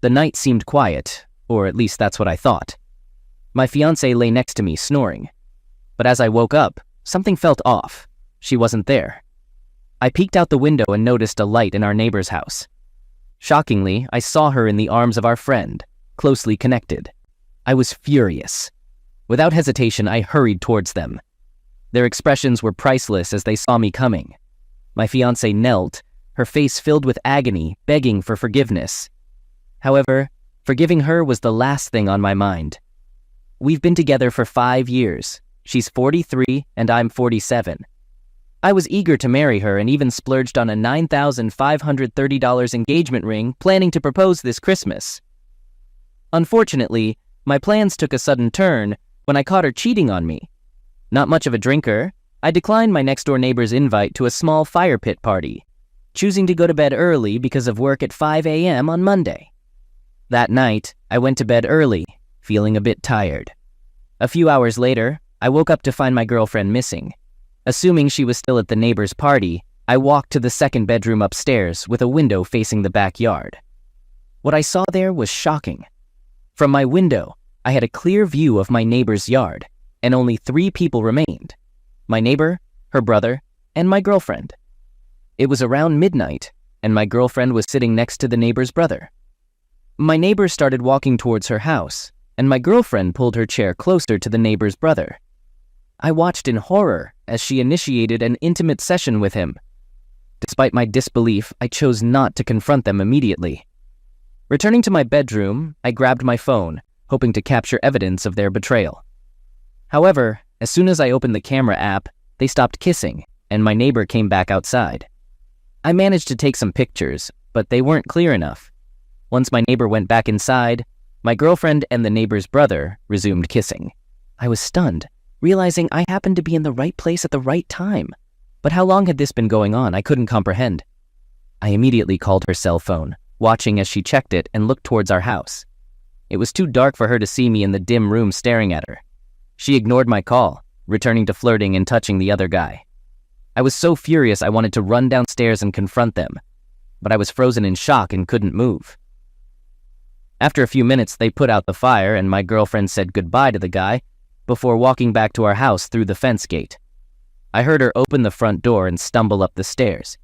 The night seemed quiet, or at least that's what I thought. My fiancée lay next to me, snoring. But as I woke up, something felt off. She wasn't there. I peeked out the window and noticed a light in our neighbor's house. Shockingly, I saw her in the arms of our friend, closely connected. I was furious. Without hesitation, I hurried towards them. Their expressions were priceless as they saw me coming. My fiancée knelt, her face filled with agony, begging for forgiveness. However, forgiving her was the last thing on my mind. We've been together for 5 years. She's 43 and I'm 47. I was eager to marry her and even splurged on a $9,530 engagement ring, planning to propose this Christmas. Unfortunately, my plans took a sudden turn when I caught her cheating on me. Not much of a drinker, I declined my next-door neighbor's invite to a small fire pit party, choosing to go to bed early because of work at 5 a.m. on Monday. That night, I went to bed early, feeling a bit tired. A few hours later, I woke up to find my girlfriend missing. Assuming she was still at the neighbor's party, I walked to the second bedroom upstairs with a window facing the backyard. What I saw there was shocking. From my window, I had a clear view of my neighbor's yard, and only 3 people remained: my neighbor, her brother, and my girlfriend. It was around midnight, and my girlfriend was sitting next to the neighbor's brother. My neighbor started walking towards her house, and my girlfriend pulled her chair closer to the neighbor's brother. I watched in horror as she initiated an intimate session with him. Despite my disbelief, I chose not to confront them immediately. Returning to my bedroom, I grabbed my phone, hoping to capture evidence of their betrayal. However, as soon as I opened the camera app, they stopped kissing, and my neighbor came back outside. I managed to take some pictures, but they weren't clear enough. Once my neighbor went back inside, my girlfriend and the neighbor's brother resumed kissing. I was stunned, realizing I happened to be in the right place at the right time. But how long had this been going on? I couldn't comprehend. I immediately called her cell phone, watching as she checked it and looked towards our house. It was too dark for her to see me in the dim room staring at her. She ignored my call, returning to flirting and touching the other guy. I was so furious I wanted to run downstairs and confront them, but I was frozen in shock and couldn't move. After a few minutes, they put out the fire and my girlfriend said goodbye to the guy before walking back to our house through the fence gate. I heard her open the front door and stumble up the stairs,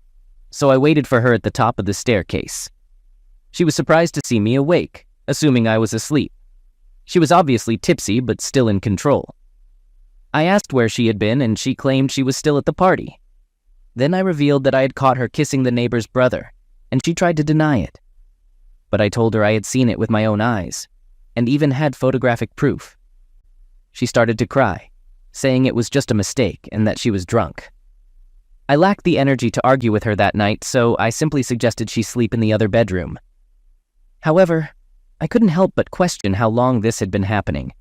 so I waited for her at the top of the staircase. She was surprised to see me awake, assuming I was asleep. She was obviously tipsy but still in control. I asked where she had been and she claimed she was still at the party. Then I revealed that I had caught her kissing the neighbor's brother, and she tried to deny it. But I told her I had seen it with my own eyes, and even had photographic proof. She started to cry, saying it was just a mistake and that she was drunk. I lacked the energy to argue with her that night, so I simply suggested she sleep in the other bedroom. However, I couldn't help but question how long this had been happening.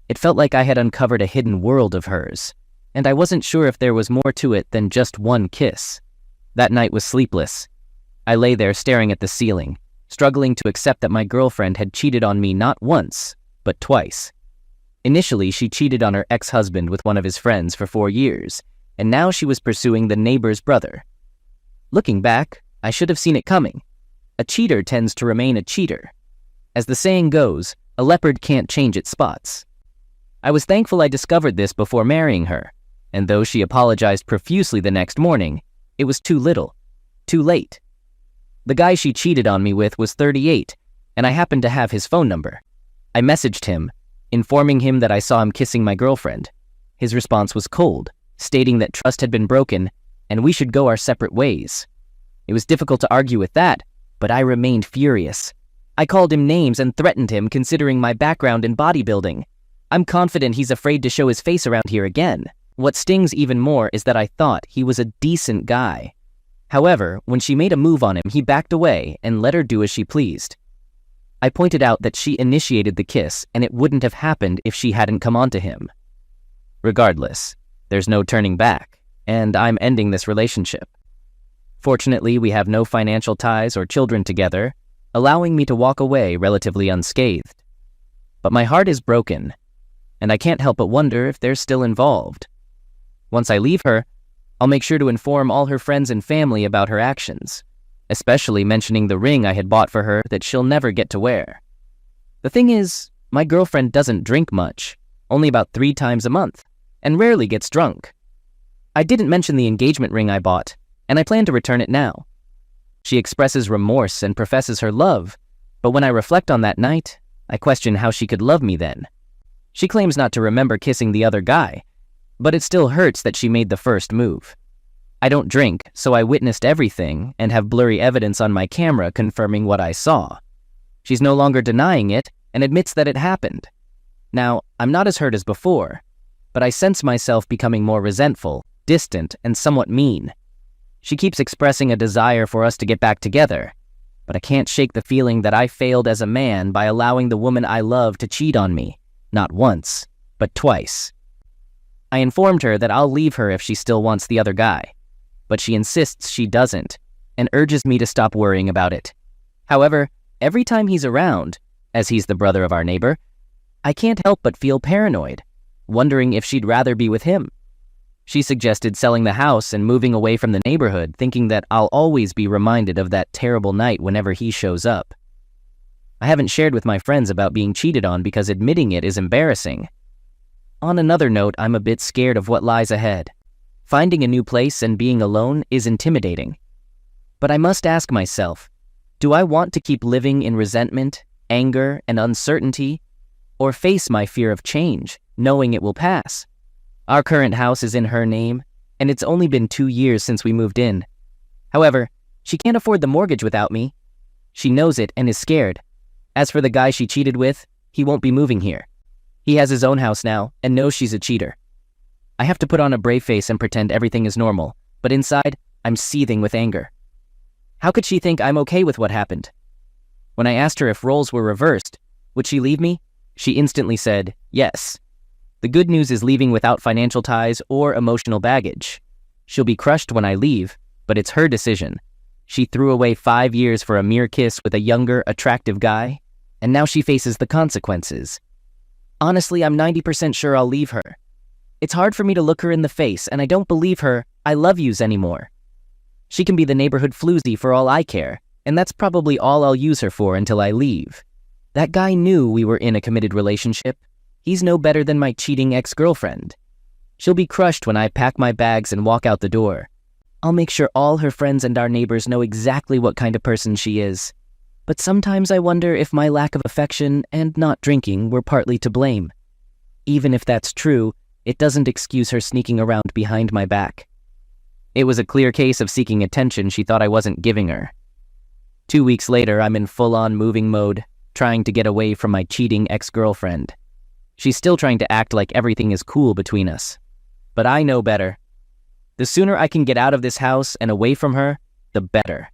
It felt like I had uncovered a hidden world of hers, and I wasn't sure if there was more to it than just one kiss. That night was sleepless. I lay there staring at the ceiling, struggling to accept that my girlfriend had cheated on me not once, but twice. Initially, she cheated on her ex-husband with one of his friends for 4 years, and now she was pursuing the neighbor's brother. Looking back, I should have seen it coming. A cheater tends to remain a cheater. As the saying goes, a leopard can't change its spots. I was thankful I discovered this before marrying her, and though she apologized profusely the next morning, it was too little, too late. The guy she cheated on me with was 38, and I happened to have his phone number. I messaged him, informing him that I saw him kissing my girlfriend. His response was cold, stating that trust had been broken and we should go our separate ways. It was difficult to argue with that, but I remained furious. I called him names and threatened him considering my background in bodybuilding. I'm confident he's afraid to show his face around here again. What stings even more is that I thought he was a decent guy. However, when she made a move on him, he backed away and let her do as she pleased. I pointed out that she initiated the kiss and it wouldn't have happened if she hadn't come on to him. Regardless, there's no turning back, and I'm ending this relationship. Fortunately, we have no financial ties or children together, allowing me to walk away relatively unscathed. But my heart is broken, and I can't help but wonder if they're still involved. Once I leave her, I'll make sure to inform all her friends and family about her actions. especially mentioning the ring I had bought for her that she'll never get to wear. The thing is, my girlfriend doesn't drink much, only about 3 times a month, and rarely gets drunk. I didn't mention the engagement ring I bought, and I plan to return it now. She expresses remorse and professes her love, but when I reflect on that night, I question how she could love me then. She claims not to remember kissing the other guy, but it still hurts that she made the first move. I don't drink, so I witnessed everything and have blurry evidence on my camera confirming what I saw. She's no longer denying it and admits that it happened. Now, I'm not as hurt as before, but I sense myself becoming more resentful, distant, and somewhat mean. She keeps expressing a desire for us to get back together, but I can't shake the feeling that I failed as a man by allowing the woman I love to cheat on me, not once, but twice. I informed her that I'll leave her if she still wants the other guy, but she insists she doesn't and urges me to stop worrying about it. However, every time he's around, as he's the brother of our neighbor, I can't help but feel paranoid, wondering if she'd rather be with him. She suggested selling the house and moving away from the neighborhood, thinking that I'll always be reminded of that terrible night whenever he shows up. I haven't shared with my friends about being cheated on because admitting it is embarrassing. On another note, I'm a bit scared of what lies ahead. Finding a new place and being alone is intimidating. But I must ask myself, do I want to keep living in resentment, anger, and uncertainty, or face my fear of change, knowing it will pass? Our current house is in her name, and it's only been 2 years since we moved in. However, she can't afford the mortgage without me. She knows it and is scared. As for the guy she cheated with, he won't be moving here. He has his own house now and knows she's a cheater. I have to put on a brave face and pretend everything is normal, but inside, I'm seething with anger. How could she think I'm okay with what happened? When I asked her if roles were reversed, would she leave me? She instantly said, yes. The good news is leaving without financial ties or emotional baggage. She'll be crushed when I leave, but it's her decision. She threw away 5 years for a mere kiss with a younger, attractive guy, and now she faces the consequences. Honestly, I'm 90% sure I'll leave her. It's hard for me to look her in the face, and I don't believe her "I love yous" anymore. She can be the neighborhood floozy for all I care, and that's probably all I'll use her for until I leave. That guy knew we were in a committed relationship. He's no better than my cheating ex-girlfriend. She'll be crushed when I pack my bags and walk out the door. I'll make sure all her friends and our neighbors know exactly what kind of person she is. But sometimes I wonder if my lack of affection and not drinking were partly to blame. Even if that's true, it doesn't excuse her sneaking around behind my back. It was a clear case of seeking attention she thought I wasn't giving her. 2 weeks later, I'm in full-on moving mode, trying to get away from my cheating ex-girlfriend. She's still trying to act like everything is cool between us. But I know better. The sooner I can get out of this house and away from her, the better.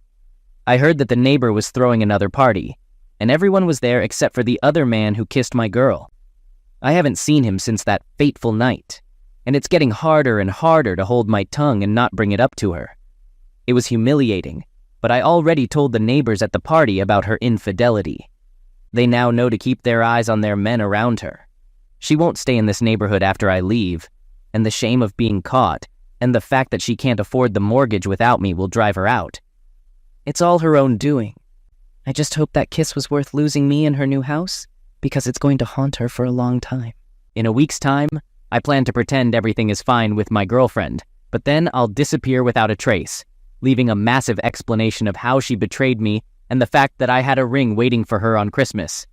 I heard that the neighbor was throwing another party, and everyone was there except for the other man who kissed my girl. I haven't seen him since that fateful night, and it's getting harder and harder to hold my tongue and not bring it up to her. It was humiliating, but I already told the neighbors at the party about her infidelity. They now know to keep their eyes on their men around her. She won't stay in this neighborhood after I leave, and the shame of being caught and the fact that she can't afford the mortgage without me will drive her out. It's all her own doing. I just hope that kiss was worth losing me in her new house, because it's going to haunt her for a long time. In a week's time, I plan to pretend everything is fine with my girlfriend, but then I'll disappear without a trace, leaving a massive explanation of how she betrayed me and the fact that I had a ring waiting for her on Christmas.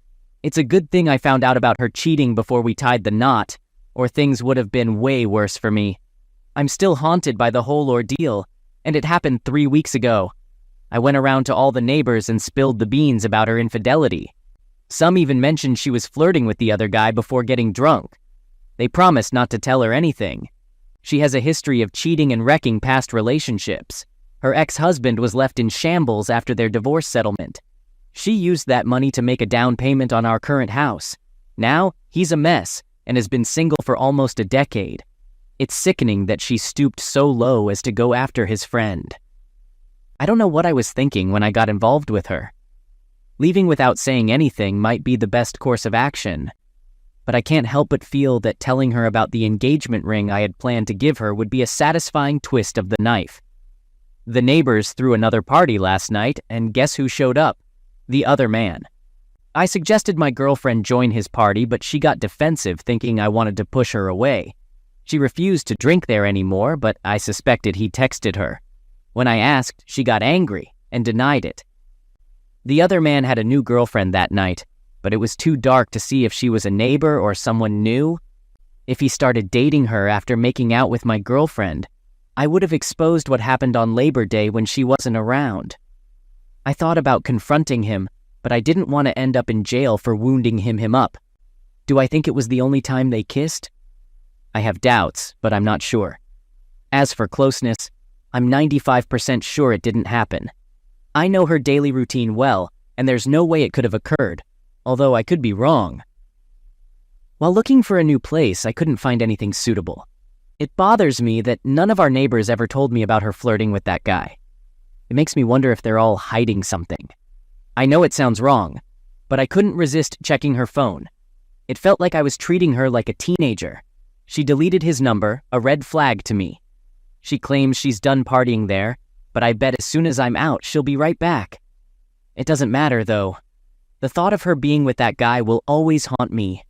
It's a good thing I found out about her cheating before we tied the knot, or things would have been way worse for me. I'm still haunted by the whole ordeal, and it happened 3 weeks ago. I went around to all the neighbors and spilled the beans about her infidelity. Some even mentioned she was flirting with the other guy before getting drunk. They promised not to tell her anything. She has a history of cheating and wrecking past relationships. Her ex-husband was left in shambles after their divorce settlement. She used that money to make a down payment on our current house. Now, he's a mess and has been single for almost a decade. It's sickening that she stooped so low as to go after his friend. I don't know what I was thinking when I got involved with her. Leaving without saying anything might be the best course of action, but I can't help but feel that telling her about the engagement ring I had planned to give her would be a satisfying twist of the knife. The neighbors threw another party last night, and guess who showed up? The other man. I suggested my girlfriend join his party, but she got defensive, thinking I wanted to push her away. She refused to drink there anymore, but I suspected he texted her. When I asked, she got angry and denied it. The other man had a new girlfriend that night, but it was too dark to see if she was a neighbor or someone new. If he started dating her after making out with my girlfriend, I would have exposed what happened on Labor Day when she wasn't around. I thought about confronting him, but I didn't want to end up in jail for wounding him up. Do I think it was the only time they kissed? I have doubts, but I'm not sure. As for closeness, I'm 95% sure it didn't happen. I know her daily routine well, and there's no way it could have occurred, although I could be wrong. While looking for a new place, I couldn't find anything suitable. It bothers me that none of our neighbors ever told me about her flirting with that guy. It makes me wonder if they're all hiding something. I know it sounds wrong, but I couldn't resist checking her phone. It felt like I was treating her like a teenager. She deleted his number, a red flag to me. She claims she's done partying there, but I bet as soon as I'm out, she'll be right back. It doesn't matter, though. The thought of her being with that guy will always haunt me.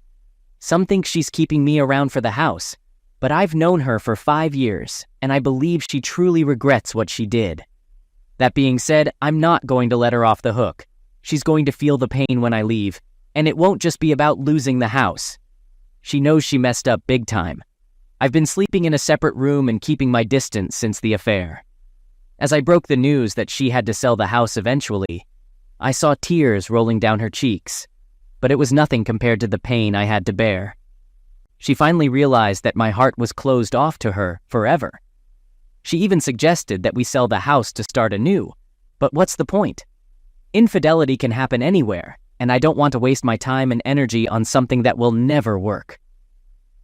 Some think she's keeping me around for the house, but I've known her for 5 years, and I believe she truly regrets what she did. That being said, I'm not going to let her off the hook. She's going to feel the pain when I leave, and it won't just be about losing the house. She knows she messed up big time. I've been sleeping in a separate room and keeping my distance since the affair. As I broke the news that she had to sell the house eventually, I saw tears rolling down her cheeks, but it was nothing compared to the pain I had to bear. She finally realized that my heart was closed off to her forever. She even suggested that we sell the house to start anew, but what's the point? Infidelity can happen anywhere, and I don't want to waste my time and energy on something that will never work.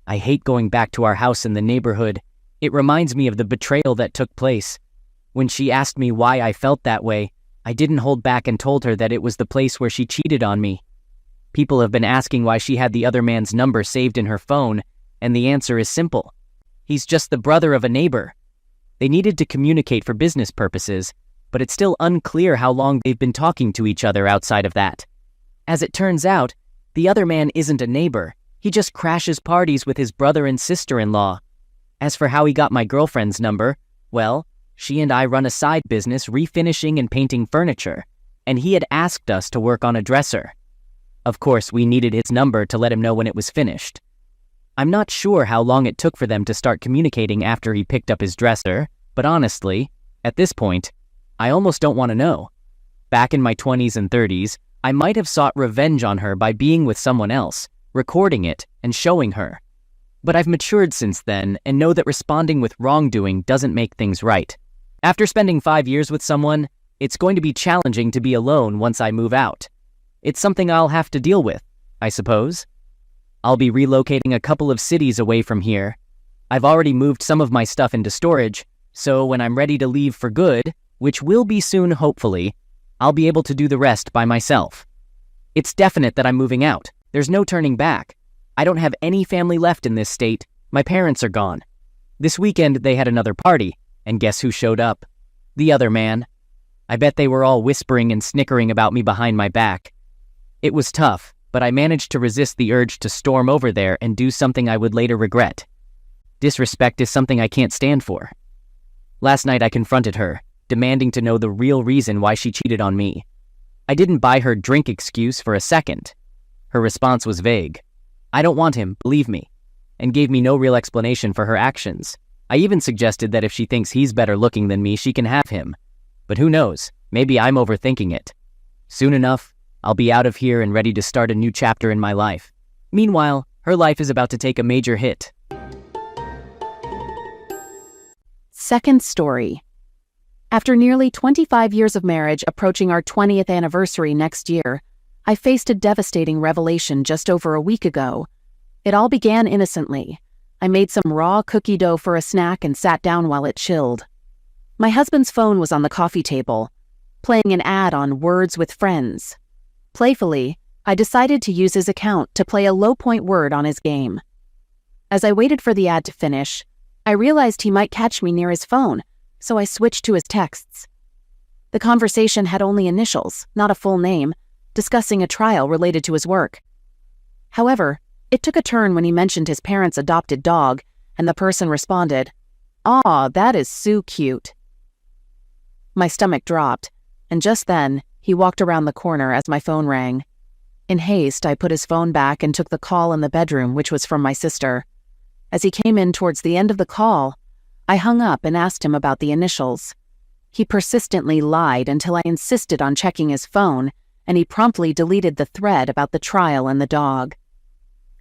I hate going back to our house in the neighborhood. It reminds me of the betrayal that took place. When she asked me why I felt that way, I didn't hold back and told her that it was the place where she cheated on me. People have been asking why she had the other man's number saved in her phone, and the answer is simple. He's just the brother of a neighbor. They needed to communicate for business purposes, but it's still unclear how long they've been talking to each other outside of that. As it turns out, the other man isn't a neighbor. He just crashes parties with his brother and sister-in-law. As for how he got my girlfriend's number, well, she and I run a side business refinishing and painting furniture, and he had asked us to work on a dresser. Of course, we needed his number to let him know when it was finished. I'm not sure how long it took for them to start communicating after he picked up his dresser, but honestly, at this point, I almost don't want to know. Back in my 20s and 30s, I might have sought revenge on her by being with someone else, recording it, and showing her. But I've matured since then and know that responding with wrongdoing doesn't make things right. After spending 5 years with someone, it's going to be challenging to be alone once I move out. It's something I'll have to deal with, I suppose. I'll be relocating a couple of cities away from here. I've already moved some of my stuff into storage, so when I'm ready to leave for good, which will be soon hopefully, I'll be able to do the rest by myself. It's definite that I'm moving out. There's no turning back. I don't have any family left in this state. My parents are gone. This weekend they had another party, and guess who showed up? The other man. I bet they were all whispering and snickering about me behind my back. It was tough, but I managed to resist the urge to storm over there and do something I would later regret. Disrespect is something I can't stand for. Last night I confronted her, demanding to know the real reason why she cheated on me. I didn't buy her drink excuse for a second. Her response was vague. I don't want him, believe me, and gave me no real explanation for her actions. I even suggested that if she thinks he's better looking than me, she can have him. But who knows, maybe I'm overthinking it. Soon enough, I'll be out of here and ready to start a new chapter in my life. Meanwhile, her life is about to take a major hit. Second story. After nearly 25 years of marriage approaching our 20th anniversary next year, I faced a devastating revelation just over a week ago. It all began innocently. I made some raw cookie dough for a snack and sat down while it chilled. My husband's phone was on the coffee table, playing an ad on Words with Friends. Playfully, I decided to use his account to play a low-point word on his game. As I waited for the ad to finish, I realized he might catch me near his phone, so I switched to his texts. The conversation had only initials, not a full name, discussing a trial related to his work. However, it took a turn when he mentioned his parents' adopted dog, and the person responded, "Aw, that is so cute." My stomach dropped, and just then, he walked around the corner as my phone rang. In haste, I put his phone back and took the call in the bedroom, which was from my sister. As he came in towards the end of the call, I hung up and asked him about the initials. He persistently lied until I insisted on checking his phone, and he promptly deleted the thread about the trial and the dog.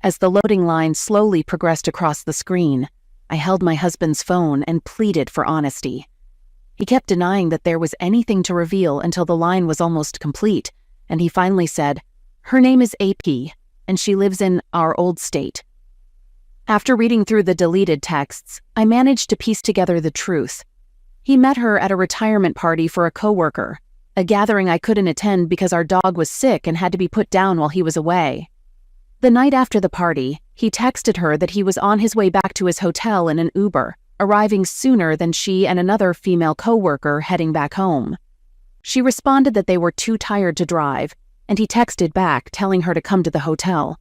As the loading line slowly progressed across the screen, I held my husband's phone and pleaded for honesty. He kept denying that there was anything to reveal until the line was almost complete, and he finally said, "Her name is AP, and she lives in our old state." After reading through the deleted texts, I managed to piece together the truth. He met her at a retirement party for a coworker, a gathering I couldn't attend because our dog was sick and had to be put down while he was away. The night after the party, he texted her that he was on his way back to his hotel in an Uber, arriving sooner than she and another female coworker heading back home. She responded that they were too tired to drive, and he texted back telling her to come to the hotel.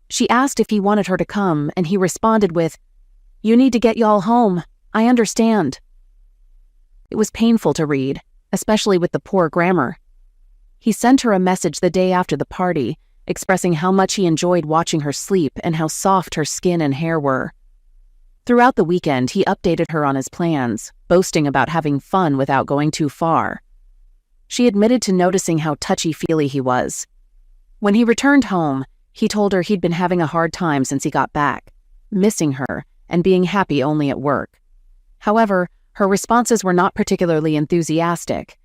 She asked if he wanted her to come, and he responded with, "You need to get y'all home. I understand." It was painful to read, especially with the poor grammar. He sent her a message the day after the party, expressing how much he enjoyed watching her sleep and how soft her skin and hair were. Throughout the weekend, he updated her on his plans, boasting about having fun without going too far. She admitted to noticing how touchy-feely he was. When he returned home, he told her he'd been having a hard time since he got back, missing her and being happy only at work. However, her responses were not particularly enthusiastic.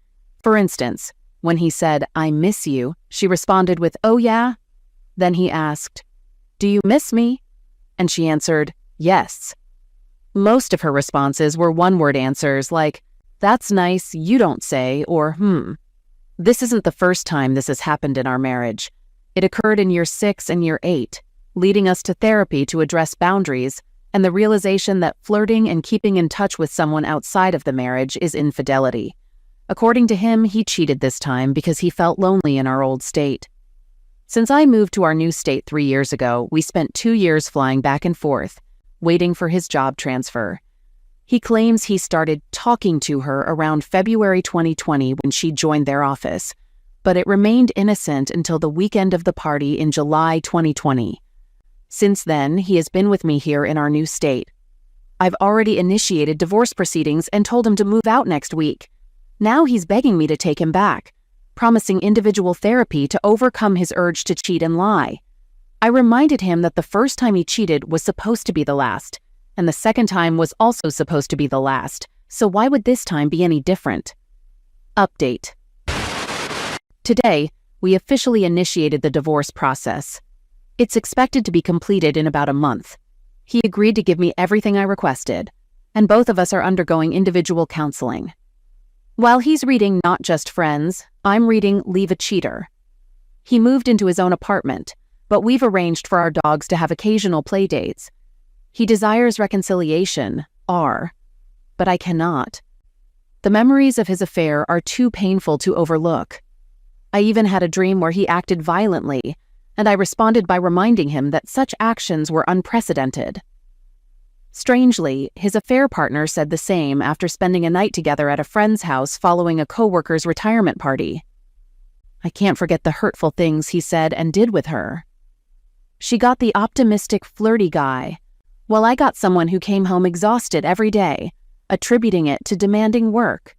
For instance, when he said, "I miss you," she responded with, "Oh yeah?" Then he asked, "Do you miss me?" And she answered, "Yes." Most of her responses were one-word answers like, "That's nice, you don't say," or This isn't the first time this has happened in our marriage. It occurred in year 6 and year 8, leading us to therapy to address boundaries and the realization that flirting and keeping in touch with someone outside of the marriage is infidelity. According to him, he cheated this time because he felt lonely in our old state. Since I moved to our new state 3 years ago, we spent 2 years flying back and forth, waiting for his job transfer. He claims he started talking to her around February 2020 when she joined their office, but it remained innocent until the weekend of the party in July 2020. Since then, he has been with me here in our new state. I've already initiated divorce proceedings and told him to move out next week. Now he's begging me to take him back, promising individual therapy to overcome his urge to cheat and lie. I reminded him that the first time he cheated was supposed to be the last, and the second time was also supposed to be the last, so why would this time be any different? Update. Today, we officially initiated the divorce process. It's expected to be completed in about a month. He agreed to give me everything I requested, and both of us are undergoing individual counseling. While he's reading Not Just Friends, I'm reading Leave a Cheater. He moved into his own apartment, but we've arranged for our dogs to have occasional play dates. He desires reconciliation, but I cannot. The memories of his affair are too painful to overlook. I even had a dream where he acted violently, and I responded by reminding him that such actions were unprecedented. Strangely, his affair partner said the same after spending a night together at a friend's house following a coworker's retirement party. I can't forget the hurtful things he said and did with her. She got the optimistic, flirty guy, while I got someone who came home exhausted every day, attributing it to demanding work.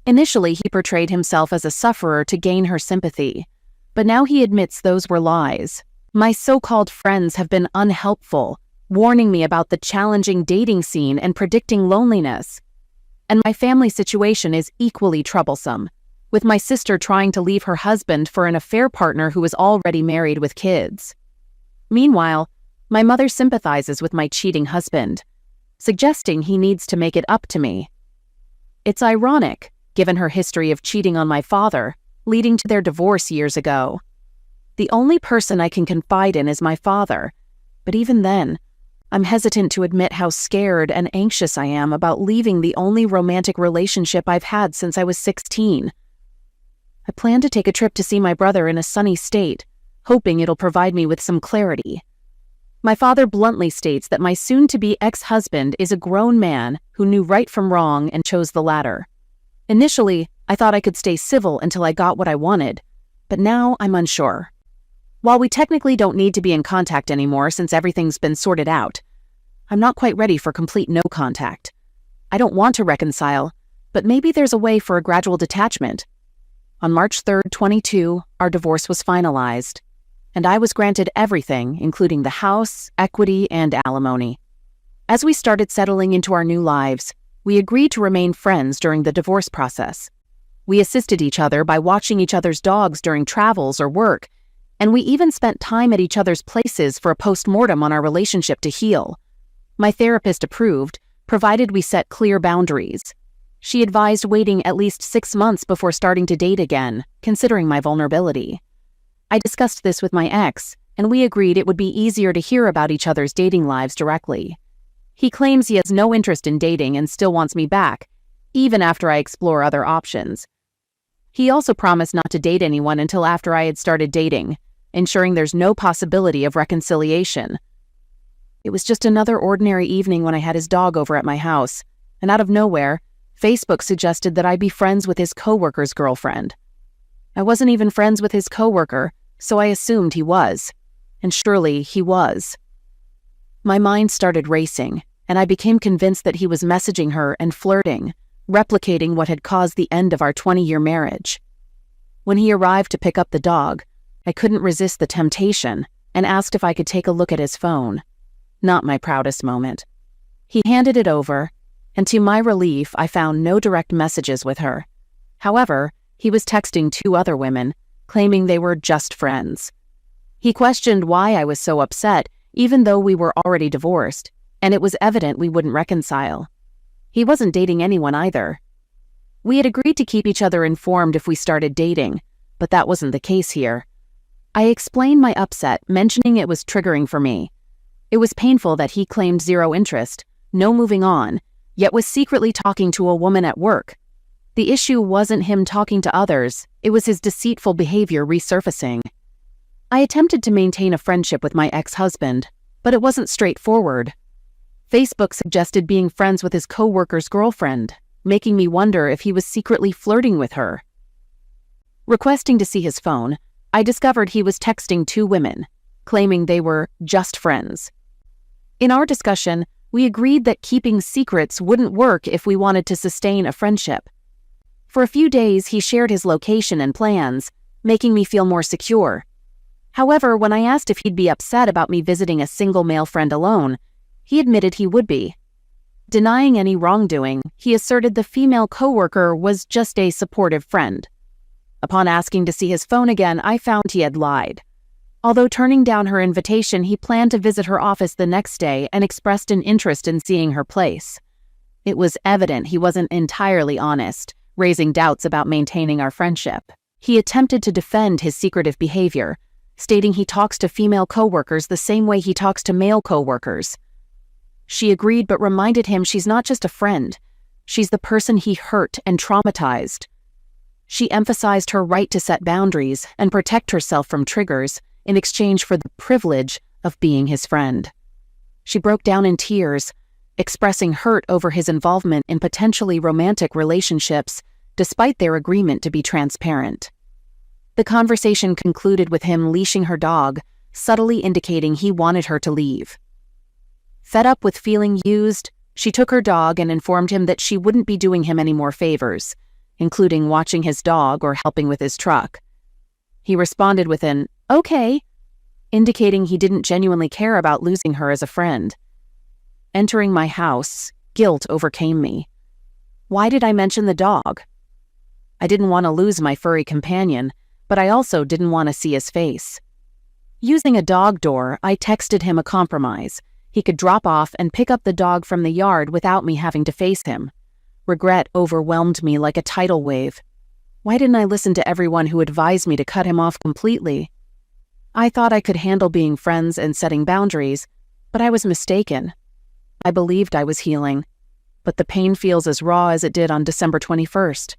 Initially, he portrayed himself as a sufferer to gain her sympathy, but now he admits those were lies. My so-called friends have been unhelpful, warning me about the challenging dating scene and predicting loneliness. And my family situation is equally troublesome, with my sister trying to leave her husband for an affair partner who is already married with kids. Meanwhile, my mother sympathizes with my cheating husband, suggesting he needs to make it up to me. It's ironic, given her history of cheating on my father, leading to their divorce years ago. The only person I can confide in is my father, but even then, I'm hesitant to admit how scared and anxious I am about leaving the only romantic relationship I've had since I was 16. I plan to take a trip to see my brother in a sunny state, hoping it'll provide me with some clarity. My father bluntly states that my soon-to-be ex-husband is a grown man who knew right from wrong and chose the latter. Initially, I thought I could stay civil until I got what I wanted, but now I'm unsure. While we technically don't need to be in contact anymore since everything's been sorted out, I'm not quite ready for complete no contact. I don't want to reconcile, but maybe there's a way for a gradual detachment. On March 3rd, 2022, our divorce was finalized, and I was granted everything, including the house, equity, and alimony. As we started settling into our new lives, we agreed to remain friends during the divorce process. We assisted each other by watching each other's dogs during travels or work, and we even spent time at each other's places for a post-mortem on our relationship to heal. My therapist approved, provided we set clear boundaries. She advised waiting at least 6 months before starting to date again, considering my vulnerability. I discussed this with my ex, and we agreed it would be easier to hear about each other's dating lives directly. He claims he has no interest in dating and still wants me back, even after I explore other options. He also promised not to date anyone until after I had started dating, ensuring there's no possibility of reconciliation. It was just another ordinary evening when I had his dog over at my house, and out of nowhere, Facebook suggested that I be friends with his coworker's girlfriend. I wasn't even friends with his coworker, so I assumed he was. And surely he was. My mind started racing, and I became convinced that he was messaging her and flirting, replicating what had caused the end of our 20-year marriage. When he arrived to pick up the dog, I couldn't resist the temptation and asked if I could take a look at his phone. Not my proudest moment. He handed it over, and to my relief, I found no direct messages with her. However, he was texting 2 other women, claiming they were just friends. He questioned why I was so upset, even though we were already divorced, and it was evident we wouldn't reconcile. He wasn't dating anyone either. We had agreed to keep each other informed if we started dating, but that wasn't the case here. I explained my upset, mentioning it was triggering for me. It was painful that he claimed zero interest, no moving on, yet was secretly talking to a woman at work. The issue wasn't him talking to others, it was his deceitful behavior resurfacing. I attempted to maintain a friendship with my ex-husband, but it wasn't straightforward. Facebook suggested being friends with his coworker's girlfriend, making me wonder if he was secretly flirting with her. Requesting to see his phone, I discovered he was texting 2 women, claiming they were just friends. In our discussion, we agreed that keeping secrets wouldn't work if we wanted to sustain a friendship. For a few days, he shared his location and plans, making me feel more secure. However, when I asked if he'd be upset about me visiting a single male friend alone, he admitted he would be. Denying any wrongdoing, he asserted the female coworker was just a supportive friend. Upon asking to see his phone again, I found he had lied. Although turning down her invitation, he planned to visit her office the next day and expressed an interest in seeing her place. It was evident he wasn't entirely honest, raising doubts about maintaining our friendship. He attempted to defend his secretive behavior, stating he talks to female coworkers the same way he talks to male coworkers. She agreed but reminded him she's not just a friend, she's the person he hurt and traumatized. She emphasized her right to set boundaries and protect herself from triggers in exchange for the privilege of being his friend. She broke down in tears, expressing hurt over his involvement in potentially romantic relationships, despite their agreement to be transparent. The conversation concluded with him leashing her dog, subtly indicating he wanted her to leave. Fed up with feeling used, she took her dog and informed him that she wouldn't be doing him any more favors, including watching his dog or helping with his truck. He responded with an, "Okay," indicating he didn't genuinely care about losing her as a friend. Entering my house, guilt overcame me. Why did I mention the dog? I didn't want to lose my furry companion, but I also didn't want to see his face. Using a dog door, I texted him a compromise. He could drop off and pick up the dog from the yard without me having to face him. Regret overwhelmed me like a tidal wave. Why didn't I listen to everyone who advised me to cut him off completely? I thought I could handle being friends and setting boundaries, But I was mistaken. I believed I was healing, but the pain feels as raw as it did on December 21st.